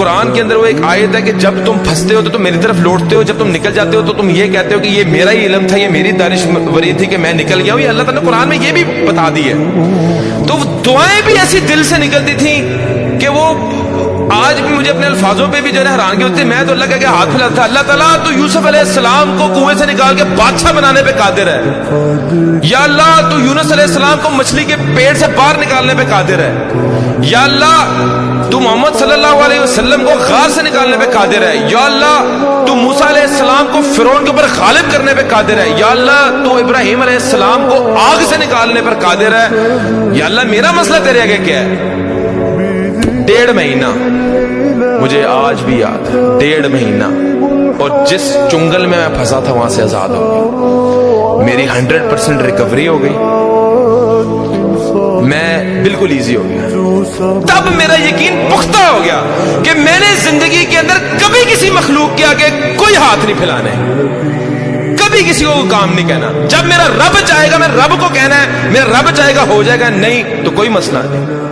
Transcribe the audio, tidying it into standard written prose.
قرآن کے اندر وہ ایک آیت ہے کہ جب تم پھنستے ہو تو تم میری طرف لوٹتے ہو، جب تم نکل جاتے ہو تو تم یہ کہتے ہو کہ یہ میرا ہی علم تھا، یہ میری دانشوری تھی کہ میں نکل گیا ہوں. یہ اللہ تعالیٰ نے قرآن میں یہ بھی بتا دی ہے. تو دعائیں بھی ایسی دل سے نکلتی تھیں کہ وہ آج بھی مجھے اپنے الفاظوں پہ بھی جو ہے حیرانگی ہوتی ہے. میں تو اللہ کے ہاتھ پھیلاتا تھا، اللہ تعالیٰ تو یوسف علیہ السلام کو کنویں سے نکال کے بادشاہ بنانے پہ قادر ہے. یا اللہ تو یونس علیہ السلام کو مچھلی کے پیٹ سے باہر نکالنے پہ قادر ہے. یا اللہ تو محمد صلی اللہ علیہ وسلم کو غار سے نکالنے پہ قادر ہے. یا اللہ تو موسیٰ علیہ السلام کو فرعون کے اوپر غالب کرنے پہ قادر ہے. یا اللہ تو ابراہیم علیہ السلام کو آگ سے نکالنے پر قادر ہے. یا اللہ میرا مسئلہ تیرے آگے کیا ہے؟ 1.5 مہینہ مجھے آج بھی یاد ہے، 1.5 مہینہ، اور جس چنگل میں پھنسا تھا وہاں سے آزاد ہو گئی. میری 100% ریکوری ہو گئی، میں بالکل ایزی ہو گیا. تب میرا یقین پختہ ہو گیا کہ میں نے زندگی کے اندر کبھی کسی مخلوق کے آگے کوئی ہاتھ نہیں پھیلانا ہے، کبھی کسی کو کام نہیں کہنا. جب میرا رب چاہے گا میں رب کو کہنا ہے، میرا رب چاہے گا ہو جائے گا، نہیں تو کوئی مسئلہ نہیں.